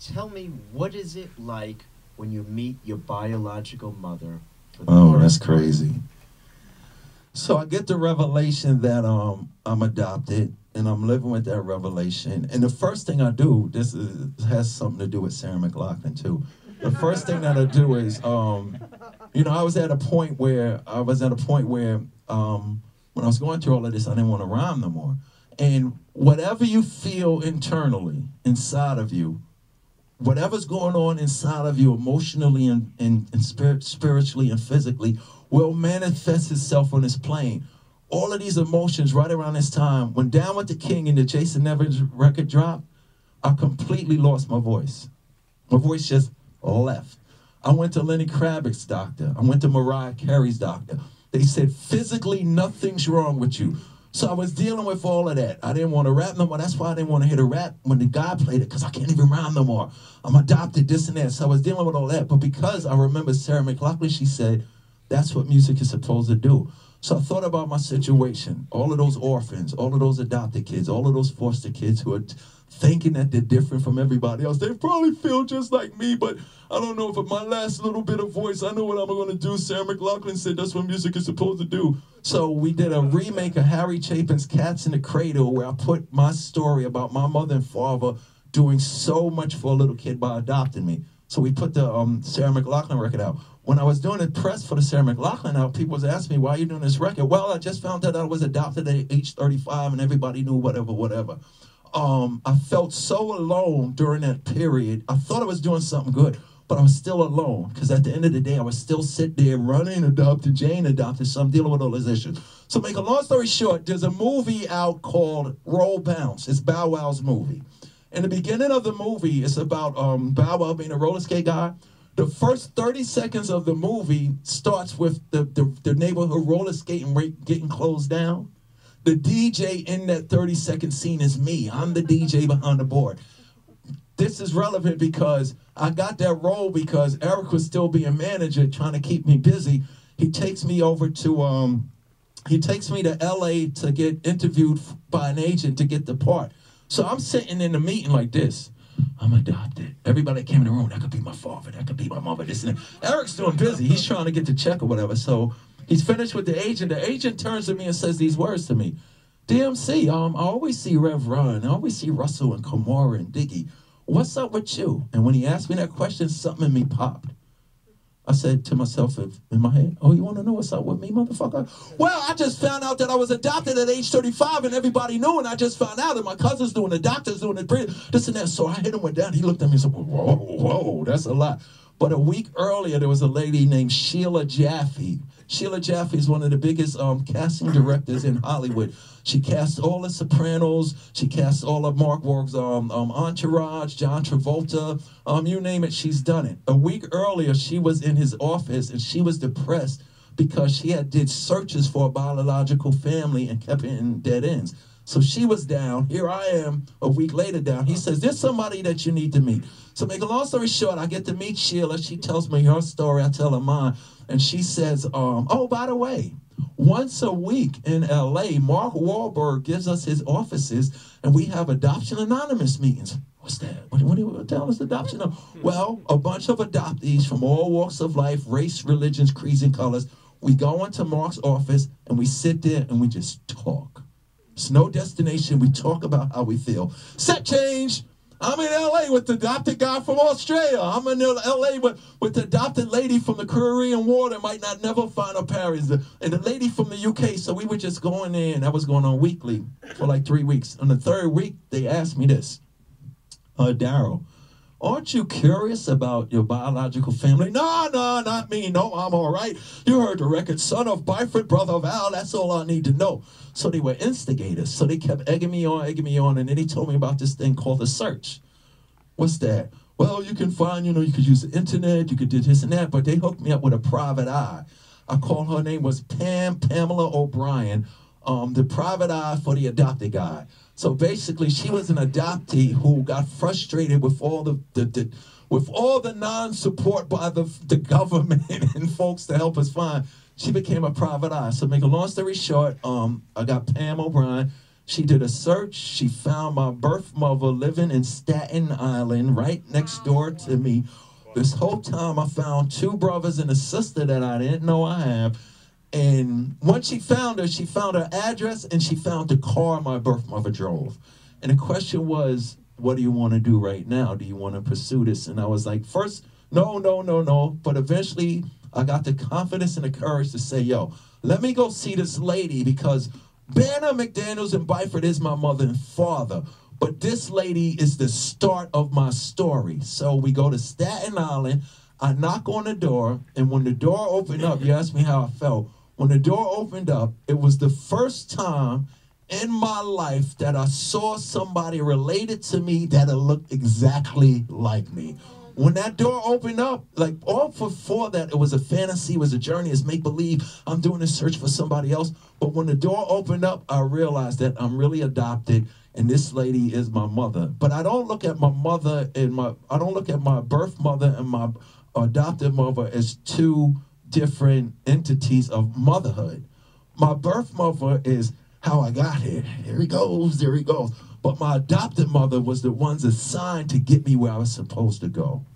tell me, what is it like when you meet your biological mother for the Oh, that's first time? crazy. So I get the revelation that I'm adopted, and I'm living with that revelation. And the first thing I do, has something to do with Sarah McLachlan too. The first thing that I do is, I was at a point where when I was going through all of this, I didn't want to rhyme no more. And whatever you feel internally, inside of you, whatever's going on inside of you emotionally and spiritually and physically will manifest itself on this plane. All of these emotions right around this time, when Down with the King and the Jason Nevins record dropped, I completely lost my voice. My voice just left. I went to Lenny Kravitz's doctor. I went to Mariah Carey's doctor. They said, physically, nothing's wrong with you. So I was dealing with all of that. I didn't want to rap no more. That's why I didn't want to hit a rap when the guy played it, because I can't even rhyme no more. I'm adopted, this and that. So I was dealing with all that. But because I remember Sarah McLachlan, she said, that's what music is supposed to do. So I thought about my situation, all of those orphans, all of those adopted kids, all of those foster kids who are thinking that they're different from everybody else. They probably feel just like me, but I don't know, if my last little bit of voice, I know what I'm going to do. Sarah McLachlan said that's what music is supposed to do. So we did a remake of Harry Chapin's Cats in the Cradle, where I put my story about my mother and father doing so much for a little kid by adopting me. So we put the Sarah McLachlan record out. When I was doing the press for the Sarah McLachlan out, people was asking me, why are you doing this record? Well, I just found out I was adopted at age 35 and everybody knew whatever. I felt so alone during that period. I thought I was doing something good, but I was still alone, because at the end of the day, I was still sitting there running, adopted, Jane adopted, so I'm dealing with all those issues. So make a long story short, there's a movie out called Roll Bounce. It's Bow Wow's movie. In the beginning of the movie, it's about Bow Wow being a roller skate guy. The first 30 seconds of the movie starts with the neighborhood roller skating rink getting closed down. The DJ in that 30-second scene is me. I'm the DJ behind the board. This is relevant because I got that role because Eric was still being manager, trying to keep me busy. He takes me over to LA to get interviewed by an agent to get the part. So I'm sitting in the meeting like this. I'm adopted. Everybody came in the room. That could be my father. That could be my mother. This and that. Eric's doing busy. He's trying to get the check or whatever. So he's finished with the agent. The agent turns to me and says these words to me. DMC, I always see Rev Run. I always see Russell and Kamara and Diggy. What's up with you? And when he asked me that question, something in me popped. I said to myself in my head, oh, you want to know what's up with me, motherfucker? Well, I just found out that I was adopted at age 35 and everybody knew, and I just found out that my cousin's doing it, the doctor's doing it, this and that. So I hit him with that. He looked at me and said, whoa, that's a lot. But a week earlier, there was a lady named Sheila Jaffe. Sheila Jaffe is one of the biggest casting directors in Hollywood. She cast all the Sopranos. She cast all of Mark Wahlberg's Entourage, John Travolta, you name it, she's done it. A week earlier, she was in his office and she was depressed because she had did searches for a biological family and kept it in dead ends. So she was down. Here I am a week later down. He says, there's somebody that you need to meet. So make a long story short, I get to meet Sheila. She tells me her story. I tell her mine. And she says, oh, by the way, once a week in L.A., Mark Wahlberg gives us his offices, and we have Adoption Anonymous meetings. What's that? What do you tell us adoption? Well, a bunch of adoptees from all walks of life, race, religions, creeds, and colors. We go into Mark's office, and we sit there, and we just talk. It's no destination. We talk about how we feel. Set change. I'm in L.A. with the adopted guy from Australia. I'm in L.A. with the adopted lady from the Korean War that might not never find her parents. And the lady from the UK. So we were just going in. That was going on weekly for like 3 weeks. On the third week, they asked me this. Darryl, aren't you curious about your biological family? No, not me. No, I'm all right. You heard the record, son of Byford, brother of Al. That's all I need to know. So they were instigators. So they kept egging me on. And then he told me about this thing called the search. What's that? Well, you can find, you could use the internet. You could do this and that. But they hooked me up with a private eye. I called her name was Pamela O'Brien, the private eye for the adopted guy. So basically, she was an adoptee who got frustrated with all the non-support by the government and folks to help us find. She became a private eye. So make a long story short, I got Pam O'Brien. She did a search. She found my birth mother living in Staten Island, right next door to me. This whole time I found 2 brothers and a sister that I didn't know I have. And once she found her address, and she found the car my birth mother drove. And the question was, what do you want to do right now? Do you want to pursue this? And I was like, first, no. But eventually I got the confidence and the courage to say, yo, let me go see this lady, because Banner McDaniels in Byford is my mother and father. But this lady is the start of my story. So we go to Staten Island. I knock on the door, and when the door opened up, you asked me how I felt. When the door opened up, it was the first time in my life that I saw somebody related to me that looked exactly like me. When that door opened up, like all before that, it was a fantasy, it was a journey, it's make-believe. I'm doing a search for somebody else. But when the door opened up, I realized that I'm really adopted, and this lady is my mother. But I don't look at my mother and I don't look at my birth mother and my adopted mother as 2 different entities of motherhood. My birth mother is how I got here. There he goes. But my adopted mother was the ones assigned to get me where I was supposed to go.